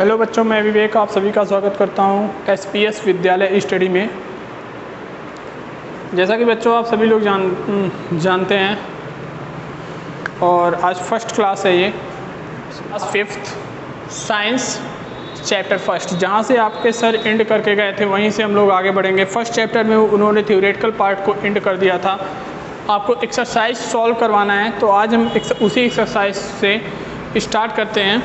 Hello बच्चों, मैं विवेक आप सभी का स्वागत करता हूं एसपीएस विद्यालय स्टडी में। जैसा कि बच्चों आप सभी लोग जानते हैं और आज फर्स्ट क्लास है, ये class 5th science chapter first. जहां से आपके सर एंड करके गए थे वहीं से हम लोग आगे बढ़ेंगे। फर्स्ट चैप्टर में उन्होंने थ्योरेटिकल पार्ट को एंड कर दिया था, आपको एक्सरसाइज सॉल्व करवाना है। तो आज हम उसी एक्सरसाइज से स्टार्ट करते हैं,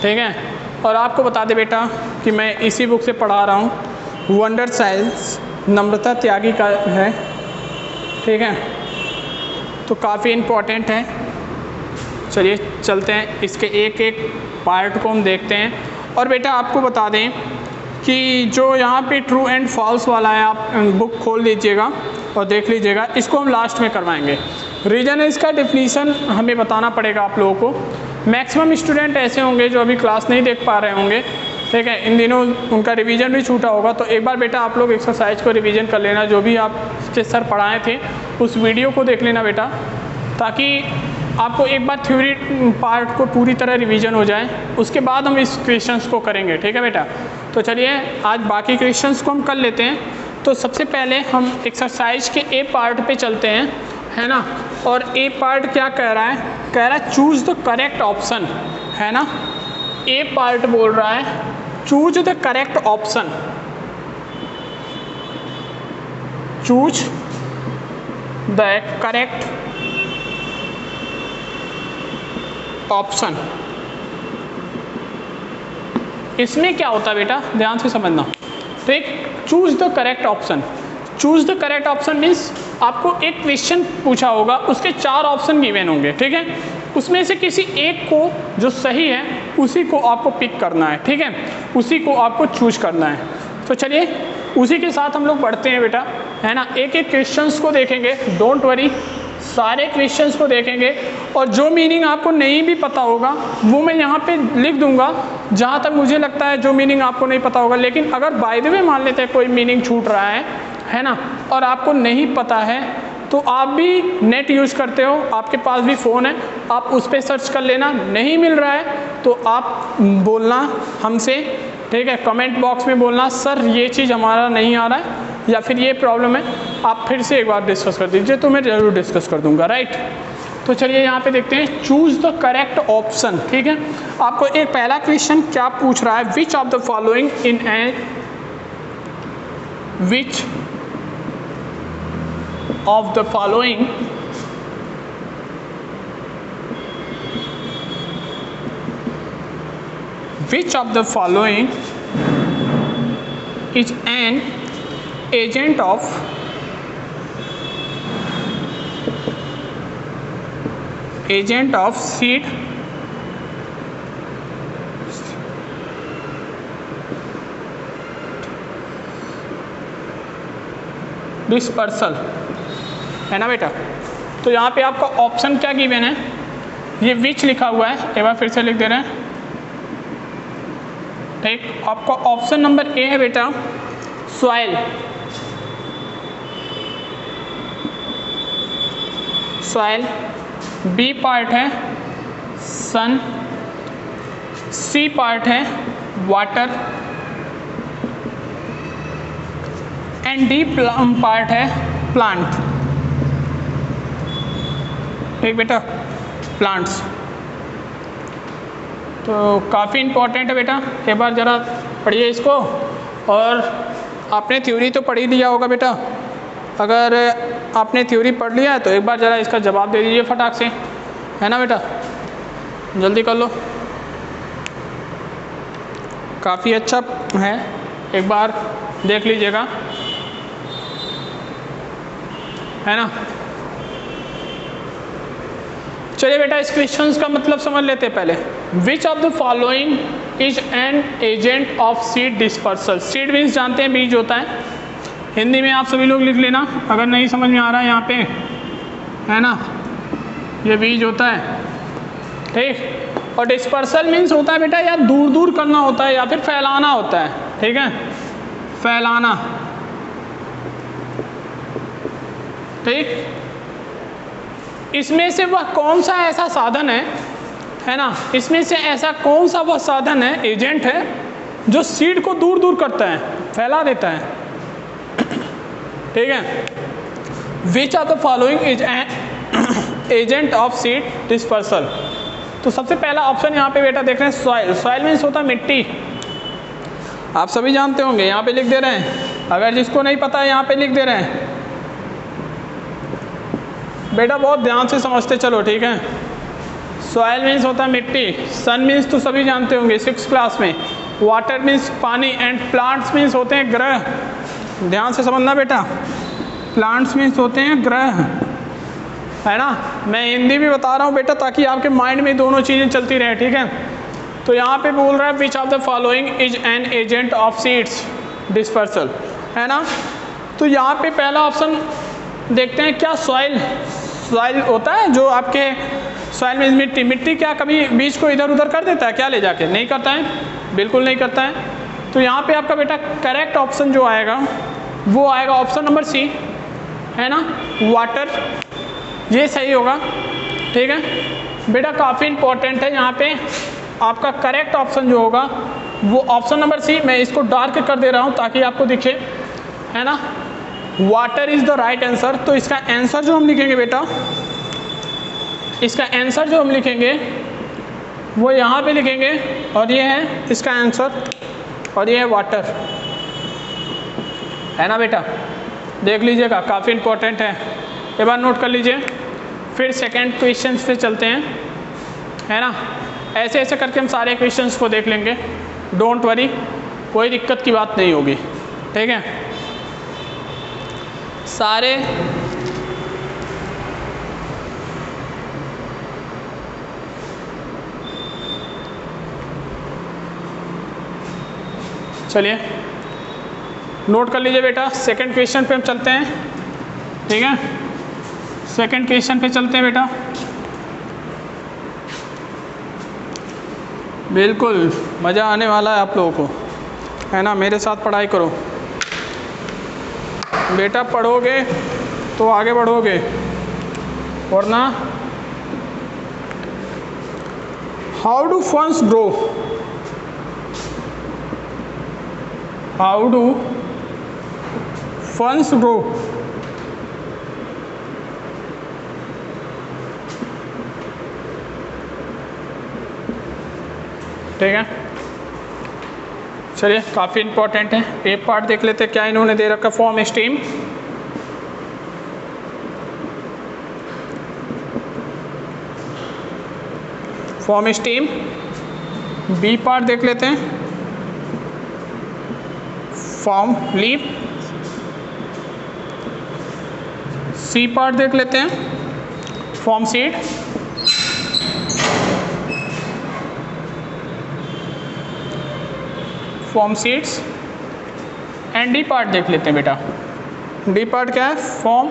ठीक है। और आपको बता दे बेटा कि मैं इसी बुक से पढ़ा रहा हूँ, वंडर साइंस, नम्रता त्यागी का है, ठीक है। तो काफ़ी इम्पोर्टेंट है। चलिए चलते हैं, इसके एक एक पार्ट को हम देखते हैं। और बेटा आपको बता दें कि जो यहाँ पे ट्रू एंड फॉल्स वाला है, आप बुक खोल लीजिएगा और देख लीजिएगा। इसको हम लास्ट में करवाएंगे। रीजन है इसका डेफिनीशन हमें बताना पड़ेगा आप लोगों को। मैक्सिमम स्टूडेंट ऐसे होंगे जो अभी क्लास नहीं देख पा रहे होंगे, ठीक है। इन दिनों उनका रिवीजन भी छूटा होगा, तो एक बार बेटा आप लोग एक्सरसाइज को रिवीजन कर लेना। जो भी आपके सर पढ़ाए थे उस वीडियो को देख लेना बेटा, ताकि आपको एक बार थ्योरी पार्ट को पूरी तरह रिवीजन हो जाए। उसके बाद हम इस क्वेश्चंस को करेंगे, ठीक है बेटा। तो चलिए आज बाकी क्वेश्चंस को हम कर लेते हैं। तो सबसे पहले हम एक्सरसाइज के ए पार्ट पे चलते हैं, है ना। और ए पार्ट क्या कह रहा है? कह रहा है चूज द करेक्ट ऑप्शन, है ना। ए पार्ट बोल रहा है choose the correct option, choose the correct option. इसमें क्या होता है बेटा, ध्यान से समझना, ठीक। Choose the correct option, choose the correct option means आपको एक क्वेश्चन पूछा होगा, उसके 4 ऑप्शन गिवन होंगे, ठीक है। उसमें से किसी एक को जो सही है उसी को आपको पिक करना है, ठीक है। उसी को आपको चूज करना है। तो चलिए उसी के साथ हम लोग बढ़ते हैं बेटा, है ना। एक एक क्वेश्चंस को देखेंगे, डोंट वरी, सारे क्वेश्चंस को देखेंगे। और जो मीनिंग आपको नहीं भी पता होगा वो मैं यहाँ पे लिख दूंगा, जहाँ तक मुझे लगता है जो मीनिंग आपको नहीं पता होगा। लेकिन अगर बाय द वे मान लेते हैं कोई मीनिंग छूट रहा है ना, और आपको नहीं पता है, तो आप भी नेट यूज़ करते हो, आपके पास भी फ़ोन है, आप उस पर सर्च कर लेना। नहीं मिल रहा है तो आप बोलना हमसे, ठीक है। कमेंट बॉक्स में बोलना सर ये चीज़ हमारा नहीं आ रहा है या फिर ये प्रॉब्लम है, आप फिर से एक बार डिस्कस कर दीजिए, तो मैं ज़रूर डिस्कस कर दूंगा, राइट। तो चलिए यहाँ पे देखते हैं चूज द करेक्ट ऑप्शन, ठीक है। आपको एक पहला क्वेश्चन क्या पूछ रहा है, which of the following in A which of the following which of the following is an agent of seed dispersal, है ना बेटा। तो यहाँ पे आपका ऑप्शन क्या गिवन है, ये विच लिखा हुआ है, एक बार फिर से लिख दे रहे हैं, ठीक। आपका ऑप्शन नंबर ए है बेटा सॉइल, सॉइल। बी पार्ट है सन, सी पार्ट है वाटर एंड डी पार्ट है प्लांट, ठीक बेटा, प्लांट्स। तो काफ़ी इम्पोर्टेंट है बेटा, एक बार ज़रा पढ़िए इसको। और आपने थ्योरी तो पढ़ ही लिया होगा बेटा, अगर आपने थ्योरी पढ़ लिया है तो एक बार ज़रा इसका जवाब दे दीजिए फटाक से, है ना बेटा, जल्दी कर लो। काफ़ी अच्छा है, एक बार देख लीजिएगा, है ना। चलिए बेटा इस क्वेश्चन का मतलब समझ लेते हैं पहले। Which of the following is an agent of seed dispersal. Seed means जानते हैं बीज होता है, हिंदी में आप सभी लोग लिख लेना अगर नहीं समझ में आ रहा है यहाँ पे, है ना। ये बीज होता है, ठीक। और डिस्पर्सल मीन्स होता है बेटा या दूर दूर करना होता है या फिर फैलाना होता है, ठीक है, फैलाना, ठीक। इसमें से वह कौन सा ऐसा साधन है ना, इसमें से ऐसा कौन सा वह साधन है, एजेंट है जो सीड को दूर दूर करता है, फैला देता है, ठीक है। Which of the following is an agent of seed dispersal. तो सबसे पहला ऑप्शन यहाँ पे बेटा देख रहे हैं सॉइल। सॉइल मीन्स होता है मिट्टी, आप सभी जानते होंगे, यहाँ पे लिख दे रहे हैं। अगर जिसको नहीं पता है यहाँ पे लिख दे रहे हैं। बेटा बहुत ध्यान से समझते चलो, ठीक है। सॉइल मीन्स होता है मिट्टी, सन मीन्स तो सभी जानते होंगे 6th क्लास में, वाटर मीन्स पानी, एंड प्लांट्स मीन्स होते हैं ग्रह। ध्यान से समझना बेटा, प्लांट्स मीन्स होते हैं ग्रह, है ना। मैं हिंदी भी बता रहा हूँ बेटा ताकि आपके माइंड में दोनों चीज़ें चलती रहे, ठीक है। तो यहाँ पे बोल रहा है which of the following is an agent of seeds dispersal, है ना। तो यहाँ पे पहला ऑप्शन देखते हैं, क्या सॉइल। सॉइल होता है जो आपके, सॉइल मीन्स मिट्टी। मिट्टी क्या कभी बीज को इधर उधर कर देता है क्या ले जाके? नहीं करता है, बिल्कुल नहीं करता है। तो यहाँ पे आपका बेटा करेक्ट ऑप्शन जो आएगा वो आएगा ऑप्शन नंबर सी, है ना, वाटर, ये सही होगा, ठीक है बेटा। काफ़ी इंपॉर्टेंट है यहाँ पे, आपका करेक्ट ऑप्शन जो होगा वो ऑप्शन नंबर सी। मैं इसको डार्क कर दे रहा हूँ ताकि आपको दिखे, है ना। Water is the right answer. तो इसका आंसर जो हम लिखेंगे बेटा, इसका आंसर जो हम लिखेंगे वो यहाँ पे लिखेंगे, और ये है इसका आंसर, और ये है वाटर, है ना बेटा। देख लीजिएगा, काफ़ी इंपॉर्टेंट है, एक बार नोट कर लीजिए। फिर सेकंड क्वेश्चन पे चलते हैं, है ना। ऐसे ऐसे करके हम सारे क्वेश्चंस को देख लेंगे, डोंट वरी, कोई दिक्कत की बात नहीं होगी, ठीक है। सारे चलिए नोट कर लीजिए बेटा। सेकंड क्वेश्चन पे हम चलते हैं, ठीक है। सेकंड क्वेश्चन पे चलते हैं बेटा। बिल्कुल मज़ा आने वाला है आप लोगों को, है ना। मेरे साथ पढ़ाई करो बेटा, पढ़ोगे तो आगे बढ़ोगे, वरना how do funds grow, how do funds grow. ठीक है, चलिए काफ़ी इंपॉर्टेंट है। एक पार्ट देख लेते हैं, क्या इन्होंने दे रखा, form steam. Form steam. B part देख लेते हैं, फॉर्म लीफ। सी पार्ट देख लेते हैं, form seed. Form seeds. And D part देख लेते हैं बेटा। डी पार्ट क्या है, फॉर्म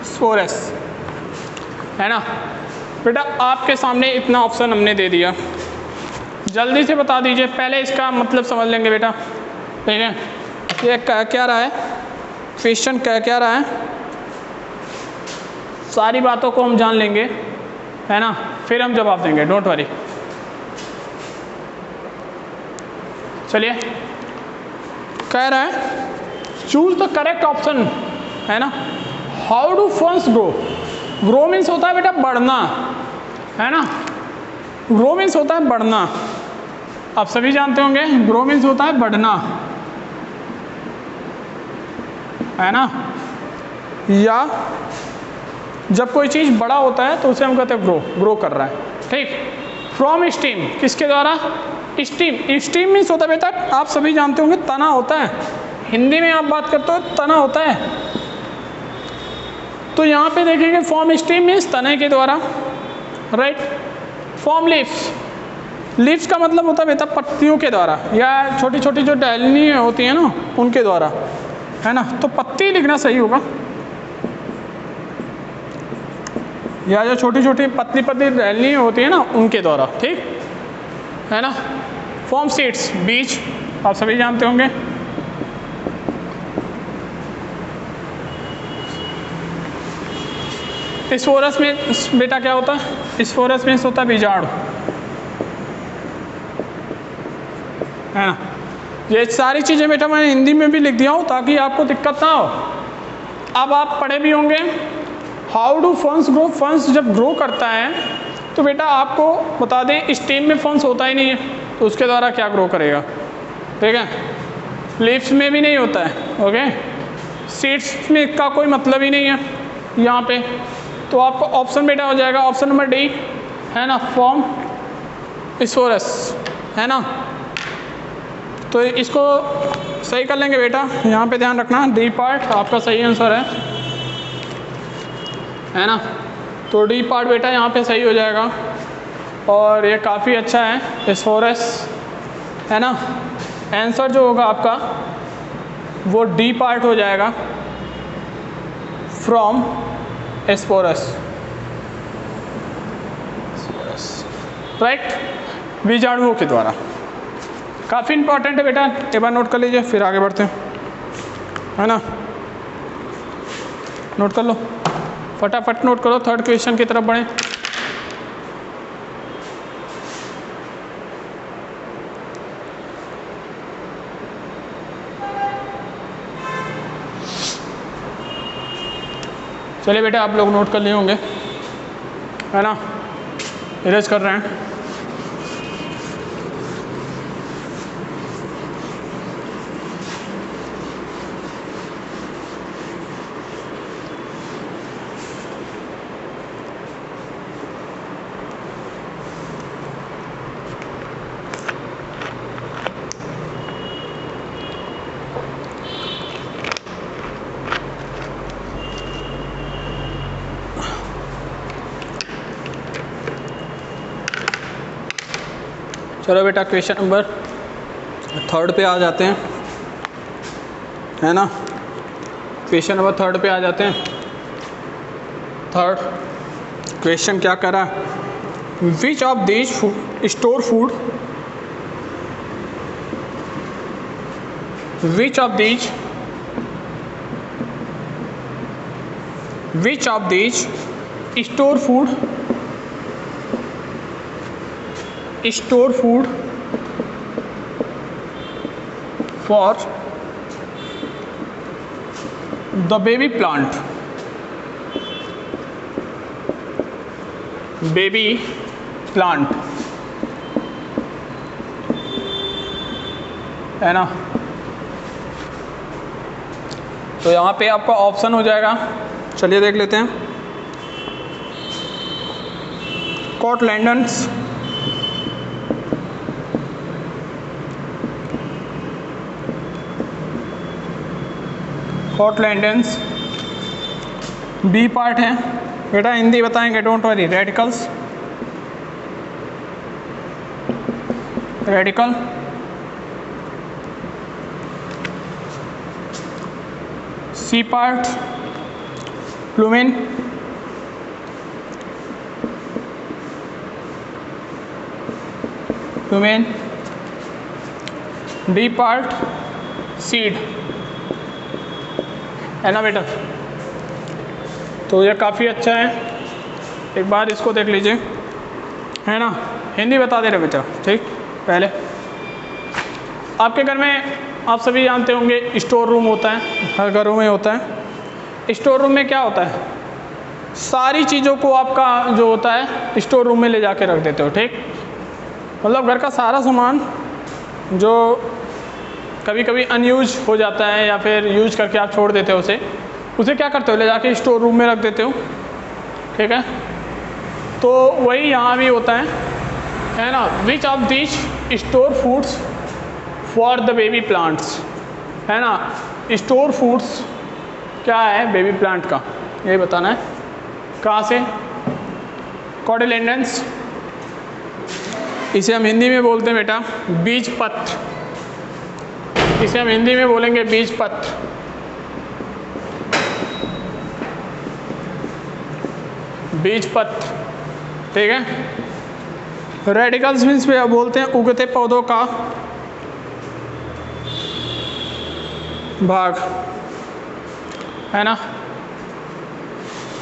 स्पोरस, है ना बेटा। आपके सामने इतना ऑप्शन हमने दे दिया, जल्दी से बता दीजिए, पहले इसका मतलब समझ लेंगे बेटा, ठीक है। ये क्या रहा है क्वेश्चन, क्या रहा है, सारी बातों को हम जान लेंगे, है ना, फिर हम जवाब देंगे, डोंट वरी। चलिए कह रहा है चूज द करेक्ट ऑप्शन, है ना। How do funds grow. Grow means होता है बेटा बढ़ना, है ना। ग्रो मीन्स होता है बढ़ना, आप सभी जानते होंगे, ग्रो मीन्स होता है बढ़ना, है ना। या जब कोई चीज़ बड़ा होता है तो उसे हम कहते हैं ग्रो, ग्रो कर रहा है, ठीक। फ्रॉम स्टीम, किसके द्वारा, स्टीम। स्टीम मीन्स होता है बेटा, आप सभी जानते होंगे, तना होता है। हिंदी में आप बात करते हो तना होता है, तो यहाँ पे देखेंगे फॉर्म स्टीम मीन्स तने के द्वारा, राइट। Form leaves. लीव्स का मतलब होता है बेटा पत्तियों के द्वारा, या छोटी छोटी जो टहनी होती है ना उनके द्वारा, है ना। तो पत्ती लिखना सही होगा, या जो छोटी छोटी पतली पतली टहनी होती है ना उनके द्वारा, ठीक है ना। फॉर्म सीड्स, बीज, आप सभी जानते होंगे। स्पोरस में बेटा क्या होता है, स्पोरस में होता है बीजाणु, है ना। ये सारी चीज़ें बेटा मैं हिंदी में भी लिख दिया हूँ ताकि आपको दिक्कत ना हो। अब आप पढ़े भी होंगे हाउ डू फंस ग्रो। फंस जब ग्रो करता है तो बेटा आपको बता दें स्टेम में फंस होता ही नहीं है, तो उसके द्वारा क्या ग्रो करेगा, ठीक है। लीव्स में भी नहीं होता है, ओके। सीड्स में इसका कोई मतलब ही नहीं है यहाँ पे। तो आपको ऑप्शन बेटा हो जाएगा ऑप्शन नंबर डी, है ना, फॉर्म स्पोरस, है ना। तो इसको सही कर लेंगे बेटा, यहाँ पे ध्यान रखना डी पार्ट आपका सही आंसर है ना। तो डी पार्ट बेटा यहाँ पे सही हो जाएगा और ये काफ़ी अच्छा है स्पोरस, है ना। आंसर जो होगा आपका वो डी पार्ट हो जाएगा फ्रॉम स्पोरस, राइट, बीजाणुओं के द्वारा। काफ़ी इंपॉर्टेंट है बेटा, एक बार नोट कर लीजिए फिर आगे बढ़ते हैं, है ना। नोट कर लो, फटाफट नोट करो, थर्ड क्वेश्चन की तरफ बढ़ें। चलिए बेटा आप लोग नोट कर लिए होंगे, है ना, इरेज कर रहे हैं। चलो बेटा क्वेश्चन नंबर थर्ड पे आ जाते हैं, है ना। क्वेश्चन नंबर थर्ड पे आ जाते हैं। थर्ड क्वेश्चन क्या कर रहा है, विच of these store food, which of these store food for the baby plant, है ना। तो यहाँ पे आपका ऑप्शन हो जाएगा, चलिए देख लेते हैं, कॉटलैंडन्स, कॉटलैंडन्स बी पार्ट है बेटा, हिंदी बताएंगे don't worry, radical, C part plumule, D part seed, है ना बेटा। तो ये काफ़ी अच्छा है, एक बार इसको देख लीजिए, है ना। हिंदी बता दे रहे बेटा, ठीक। पहले आपके घर में आप सभी जानते होंगे स्टोर रूम होता है, हर घरों में होता है। स्टोर रूम में क्या होता है, सारी चीज़ों को आपका जो होता है स्टोर रूम में ले जाके रख देते हो, ठीक। मतलब घर का सारा सामान जो कभी कभी अनयूज हो जाता है या फिर यूज करके आप छोड़ देते हो उसे क्या करते हो, ले जाके स्टोर रूम में रख देते हो, ठीक है। तो वही यहाँ भी होता है ना। विच of this store foods for the baby plants, है ना। स्टोर फूड्स क्या है बेबी प्लांट का, ये बताना है। कहाँ से, कॉटिलेडन्स, इसे हम हिंदी में बोलते हैं बेटा बीज पत्र, इसे हम हिंदी में बोलेंगे बीज पत्र, ठीक है। रेडिकल्स मीन्स बोलते हैं उगते पौधों का भाग, है ना।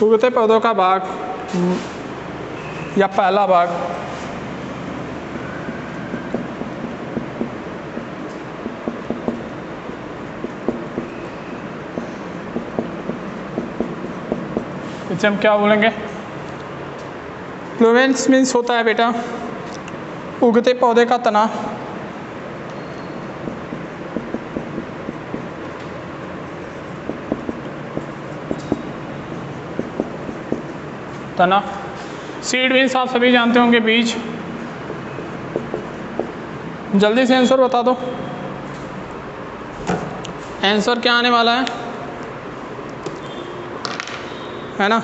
उगते पौधों का भाग या पहला भाग इसे हम क्या बोलेंगे? प्लूमेंस मीन्स होता है बेटा उगते पौधे का तना, तना। सीड मीन्स आप सभी जानते होंगे बीज। जल्दी से आंसर बता दो, आंसर क्या आने वाला है ना?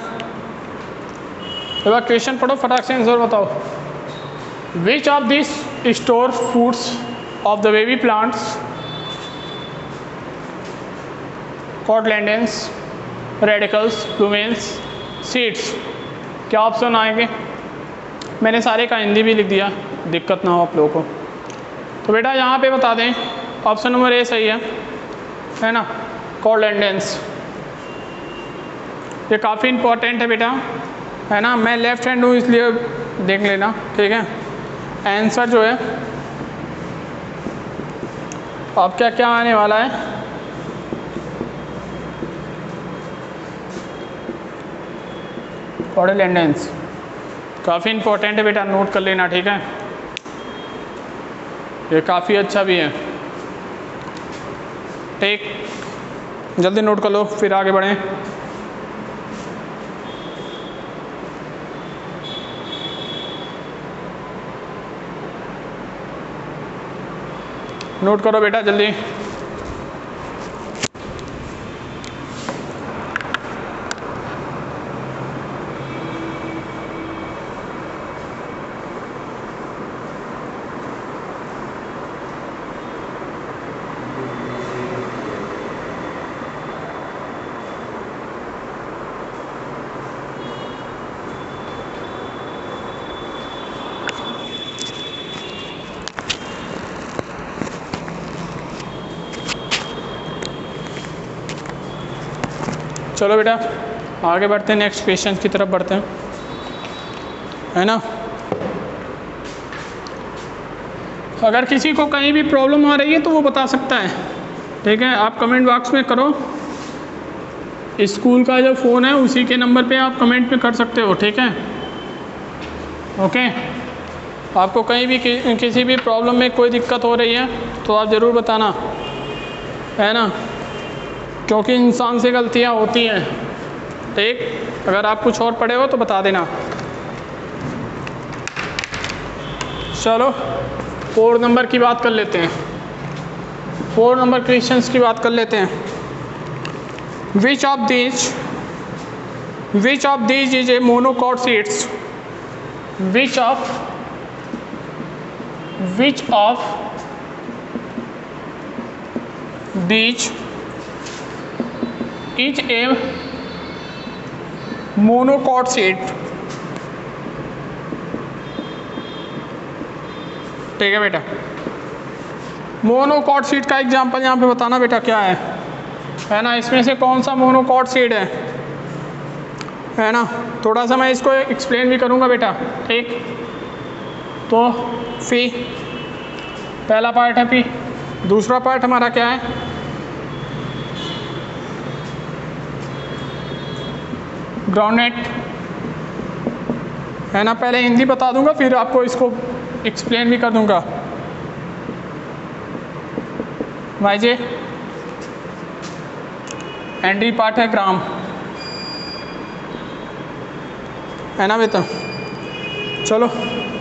एक बार क्वेश्चन पढ़ो, फटाक से आंसर बताओ। Which of this store foods of the baby plants cotyledons, radicals, plumules, seeds? क्या ऑप्शन आएंगे? मैंने सारे का हिंदी भी लिख दिया, दिक्कत ना हो आप लोगों को। तो बेटा यहाँ पे बता दें, ऑप्शन नंबर ए सही है ना, कॉटलैंडेंस। ये काफ़ी इम्पोर्टेंट है बेटा, है ना। मैं लेफ्ट हैंड हूँ इसलिए देख लेना, ठीक है। आंसर जो है अब क्या क्या आने वाला है? कॉटलैंडेंस काफ़ी इम्पोर्टेंट है बेटा, नोट कर लेना, ठीक है। ये काफ़ी अच्छा भी है, ठीक। जल्दी नोट कर लो फिर आगे बढ़ें। नोट करो बेटा जल्दी। चलो बेटा आगे बढ़ते हैं, नेक्स्ट क्वेश्चन की तरफ बढ़ते हैं, है ना। अगर किसी को कहीं भी प्रॉब्लम आ रही है तो वो बता सकता है, ठीक है। आप कमेंट बॉक्स में करो, स्कूल का जो फ़ोन है उसी के नंबर पे आप कमेंट में कर सकते हो, ठीक है। ओके, आपको कहीं भी किसी भी प्रॉब्लम में कोई दिक्कत हो रही है तो आप ज़रूर बताना, है ना, क्योंकि इंसान से गलतियां होती हैं, ठीक। अगर आप कुछ और पढ़े हो तो बता देना। चलो 4 नंबर की बात कर लेते हैं, 4 नंबर क्वेश्चंस की बात कर लेते हैं। विच of these is a monocot seeds? Which of these is a monocot seed? ठीक है बेटा, मोनोकॉट सीड का एग्जांपल यहाँ पे बताना बेटा क्या है ना। इसमें से कौन सा मोनोकॉट सीड है ना। थोड़ा सा मैं इसको एक्सप्लेन भी करूँगा बेटा, ठीक। तो फी पहला पार्ट है, पी दूसरा पार्ट हमारा क्या है? ग्राउंडनेट, है ना। पहले हिंदी बता दूंगा फिर आपको इसको एक्सप्लेन भी कर दूंगा। वाइजे एंडी पार्ट है ग्राम, है ना बेटा। चलो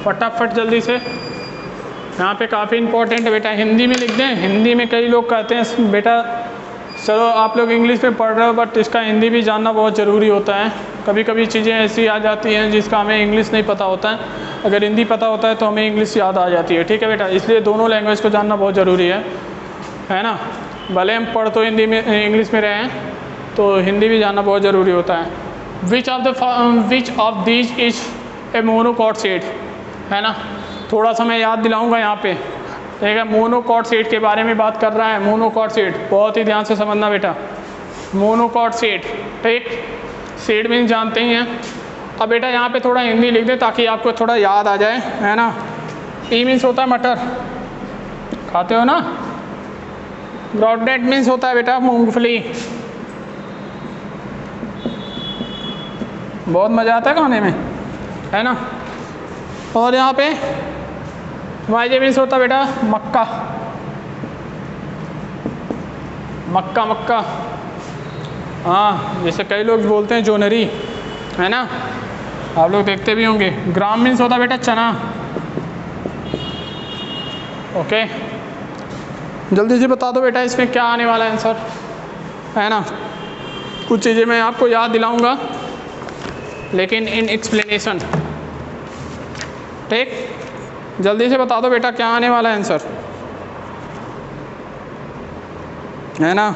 फटाफट जल्दी से, यहाँ पे काफ़ी इंपॉर्टेंट है बेटा, हिंदी में लिख दें। हिंदी में कई लोग कहते हैं बेटा चलो आप लोग इंग्लिश में पढ़ रहे हो बट इसका हिंदी भी जानना बहुत ज़रूरी होता है। कभी कभी चीज़ें ऐसी आ जाती हैं जिसका हमें इंग्लिश नहीं पता होता है, अगर हिंदी पता होता है तो हमें इंग्लिश याद आ जाती है, ठीक है बेटा। इसलिए दोनों लैंग्वेज को जानना बहुत ज़रूरी है ना। भले हम पढ़ तो हिंदी में इंग्लिश में रहे हैं तो हिंदी भी जानना बहुत ज़रूरी होता है। विच of these is a monocot seed, है ना। थोड़ा सा मैं याद दिलाऊंगा यहाँ पे, ठीक है। मोनोकॉट सीड के बारे में बात कर रहा है। मोनोकॉट सीड बहुत ही ध्यान से समझना बेटा, मोनोकॉट सीड, ठीक। सीड मीन्स जानते ही हैं। अब बेटा यहाँ पे थोड़ा हिंदी लिख दें ताकि आपको थोड़ा याद आ जाए, है ना। पी मीन्स होता है मटर, खाते हो ना। ग्राउंडनट मीन्स होता है बेटा मूंगफली, बहुत मज़ा आता है खाने में, है ना। और यहाँ पे वाईजे मीन्स होता है बेटा मक्का, मक्का मक्का, हाँ, जैसे कई लोग बोलते हैं जोनरी, है ना, आप लोग देखते भी होंगे। ग्राम मीन्स होता है बेटा चना। ओके, जल्दी से बता दो बेटा इसमें क्या आने वाला है आंसर, है ना। कुछ चीज़ें मैं आपको याद दिलाऊंगा लेकिन इन एक्सप्लेनेशन, ठीक। जल्दी से बता दो बेटा क्या आने वाला है आंसर, है ना।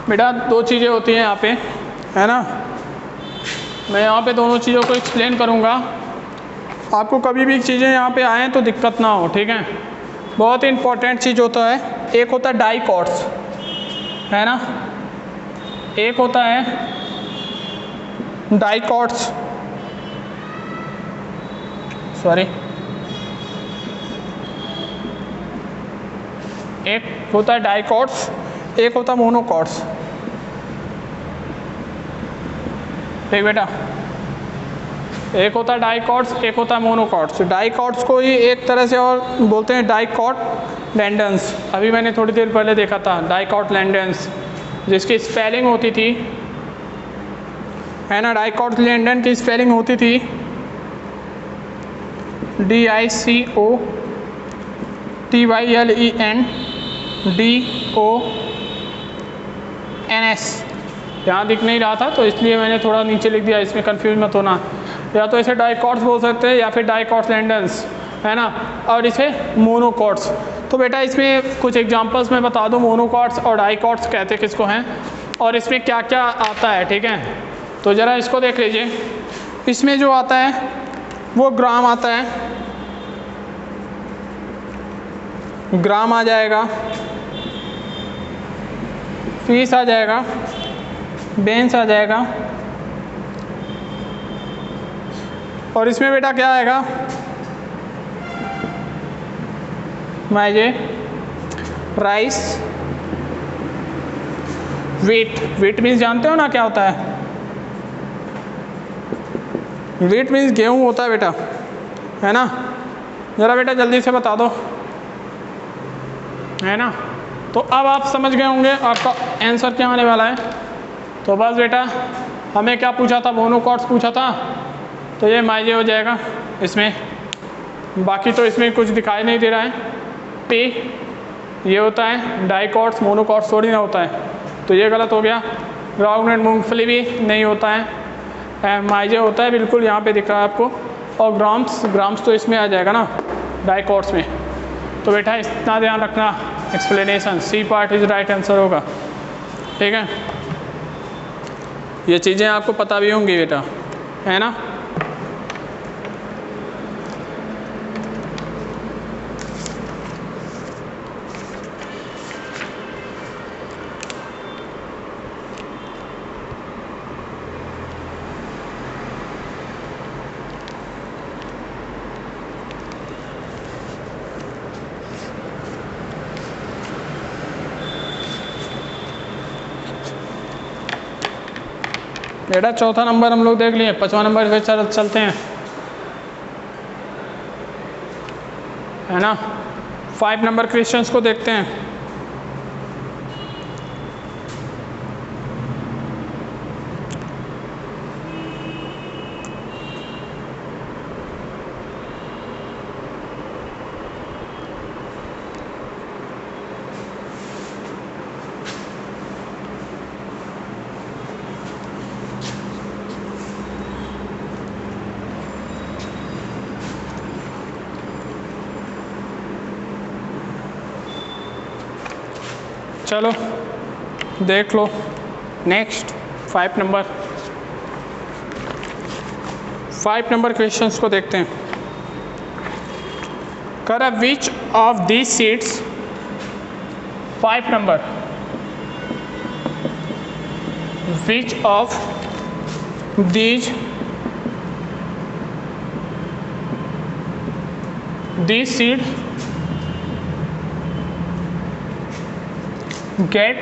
बेटा दो चीज़ें होती हैं यहाँ पे, है ना। मैं यहाँ पे दोनों चीज़ों को एक्सप्लेन करूँगा, आपको कभी भी चीज़ें यहाँ पे आएँ तो दिक्कत ना हो, ठीक है। बहुत ही इंपॉर्टेंट चीज़ होता है, एक होता है डाइकॉट्स, है ना, एक होता है डाइकॉट्स, सॉरी, एक होता है डाइकॉट्स, एक होता है मोनोकॉट्स, ठीक बेटा। एक होता है डाइकॉट्स, एक होता है मोनोकॉट्स। डाइकॉट्स को ही एक तरह से और बोलते हैं डाइकॉटलैंडेंस, अभी मैंने थोड़ी देर पहले देखा था डाइकॉटलैंडेंस, जिसकी स्पेलिंग होती थी, है ना। डाइकॉटलैंडन की स्पेलिंग होती थी DICOTYLENDONS। यहाँ दिख नहीं रहा था तो इसलिए मैंने थोड़ा नीचे लिख दिया, इसमें कंफ्यूज मत होना। या तो इसे डाइकॉट्स बोल सकते हैं या फिर डाइकॉटलैंडेंस, है ना, और इसे मोनोकॉट्स। तो बेटा इसमें कुछ एग्जांपल्स मैं बता दूं, मोनोकॉट्स और डाइकॉट्स कहते किसको हैं और इसमें क्या क्या आता है, ठीक है। तो ज़रा इसको देख लीजिए, इसमें जो आता है वो ग्राम आता है, ग्राम आ जाएगा, फीस आ जाएगा, बेंस आ जाएगा, और इसमें बेटा क्या आएगा, माइजे, राइस, वीट। वीट मीन्स जानते हो ना क्या होता है, वीट मीन्स गेहूँ होता है बेटा, है ना। ज़रा बेटा जल्दी से बता दो, है ना। तो अब आप समझ गए होंगे आपका आंसर क्या आने वाला है। तो बस बेटा हमें क्या पूछा था, मोनोकॉट्स पूछा था, तो ये माइजे हो जाएगा इसमें। बाकी तो इसमें कुछ दिखाई नहीं दे रहा है। पी ये होता है, डाइकॉट्स मोनोकॉट्स थोड़ी ना होता है, तो ये गलत हो गया। ग्राउंडनट मूंगफली भी नहीं होता है, माइजे होता है, बिल्कुल यहाँ पे दिख रहा है आपको। और ग्राम्स, ग्राम्स तो इसमें आ जाएगा ना डाइकॉट्स में। तो बेटा इतना ध्यान रखना, explanation C part is right answer होगा, ठीक है। ये चीज़ें आपको पता भी होंगी बेटा, है ना। बेटा चौथा नंबर हम लोग देख लिए, पांचवा नंबर पे चलते हैं, है ना। 5 नंबर क्वेश्चंस को देखते हैं। चलो देख लो नेक्स्ट। 5 नंबर क्वेश्चंस को देखते हैं। कर विच of these seeds 5 number which of these seed get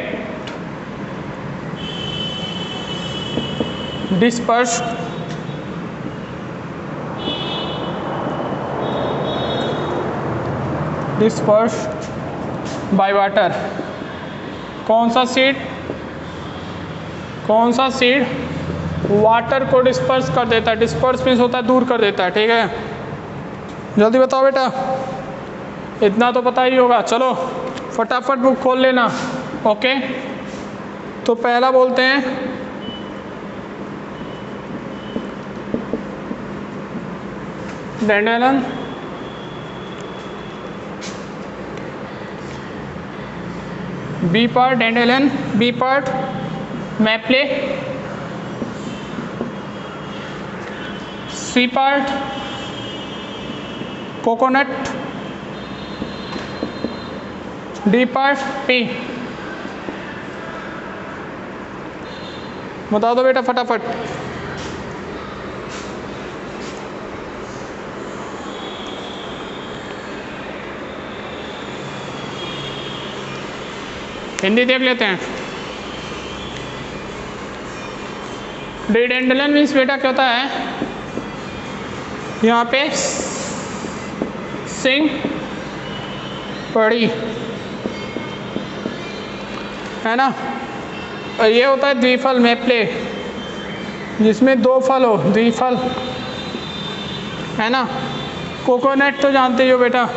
dispersed by water। कौन सा सीड वाटर को डिस्पर्स कर देता है। डिस्पर्स मीन्स होता है दूर कर देता है, ठीक है। जल्दी बताओ बेटा, इतना तो पता ही होगा। चलो फटाफट बुक खोल लेना। ओके, तो पहला बोलते हैं dandelion, B part dandelion, B part maple, C part coconut, D part pea. बता दो बेटा फटाफट। हिंदी देख लेते हैं। डैंडेलियन मीन्स बेटा क्या होता है, यहाँ पे सिंग पड़ी है ना, और ये होता है द्विफल मैप्ले, जिसमें 2 फल हो, द्विफल है ना। कोकोनट तो जानते ही हो बेटा,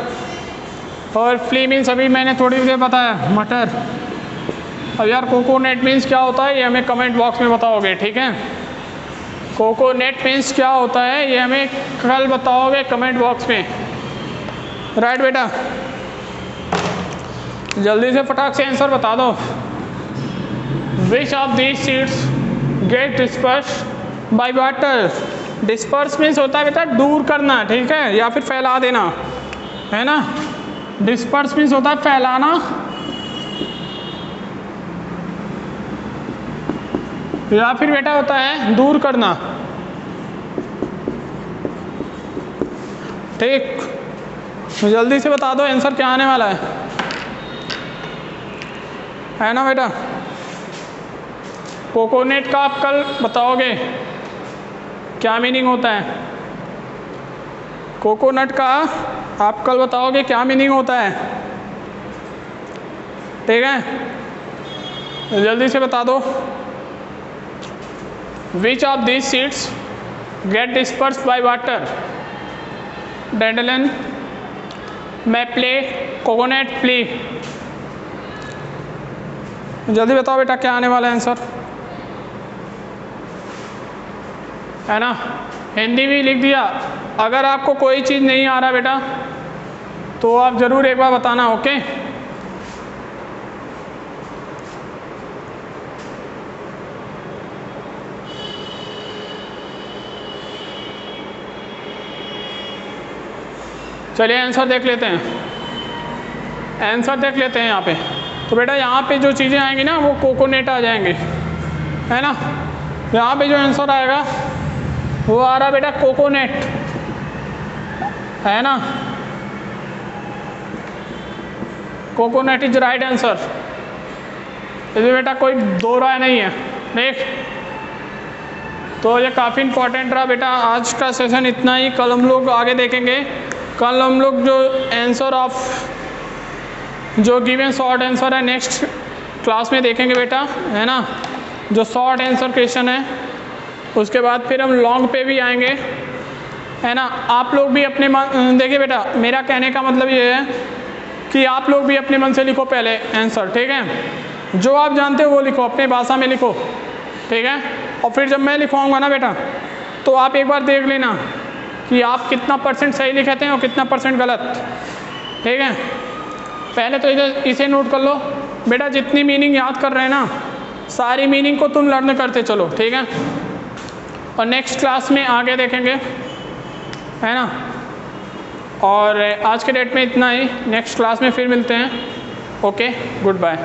और फ्ली मीन्स अभी मैंने थोड़ी देर बताया मटर। अब यार कोकोनट मीन्स क्या होता है ये हमें कमेंट बॉक्स में बताओगे, ठीक है। कोकोनट मीन्स क्या होता है ये हमें कल बताओगे कमेंट बॉक्स में, राइट बेटा। जल्दी से फटाक से आंसर बता दो। Which of these seeds get disperse by water. Disperse means होता है बेटा दूर करना, ठीक है, या फिर फैला देना, है ना। डिस्पर्स मीन्स होता है फैलाना, या फिर बेटा होता है दूर करना, ठीक। जल्दी से बता दो आंसर क्या आने वाला है ना बेटा। कोकोनट का आप कल बताओगे क्या मीनिंग होता है। कोकोनट का आप कल बताओगे क्या मीनिंग होता है, ठीक है। जल्दी से बता दो। Which of these seeds get dispersed by water. Dandelion, maple, coconut, flea. जल्दी बताओ बेटा क्या आने वाला है आंसर, है ना। हिंदी भी लिख दिया। अगर आपको कोई चीज़ नहीं आ रहा बेटा तो आप ज़रूर एक बार बताना, ओके। चलिए आंसर देख लेते हैं, आंसर देख लेते हैं यहाँ पे। तो बेटा यहाँ पे जो चीज़ें आएंगी ना वो कोकोनट आ जाएंगे, है ना। यहाँ पे जो आंसर आएगा वो आ रहा बेटा कोकोनट, है ना। Coconut is right answer. इसमें बेटा कोई दो राय नहीं है, देख। तो ये काफ़ी इंपॉर्टेंट रहा बेटा आज का सेशन, इतना ही। कल हम लोग आगे देखेंगे। कल हम लोग जो आंसर ऑफ जो गिवन शॉर्ट आंसर है नेक्स्ट क्लास में देखेंगे बेटा, है ना। जो शॉर्ट आंसर क्वेश्चन है उसके बाद फिर हम लॉन्ग पे भी आएंगे, है ना। आप लोग भी अपने मन, देखिए बेटा मेरा कहने का मतलब ये है कि आप लोग भी अपने मन से लिखो पहले आंसर, ठीक है। जो आप जानते हो वो लिखो, अपने भाषा में लिखो, ठीक है। और फिर जब मैं लिखवाऊंगा ना बेटा तो आप एक बार देख लेना कि आप कितना % सही लिखते हैं और कितना % गलत, ठीक है। पहले तो इसे नोट कर लो बेटा, जितनी मीनिंग याद कर रहे हैं ना सारी मीनिंग को तुम लर्न करते चलो, ठीक है। और नेक्स्ट क्लास में आगे देखेंगे, है ना। और आज के डेट में इतना ही, नेक्स्ट क्लास में फिर मिलते हैं। Okay, good bye.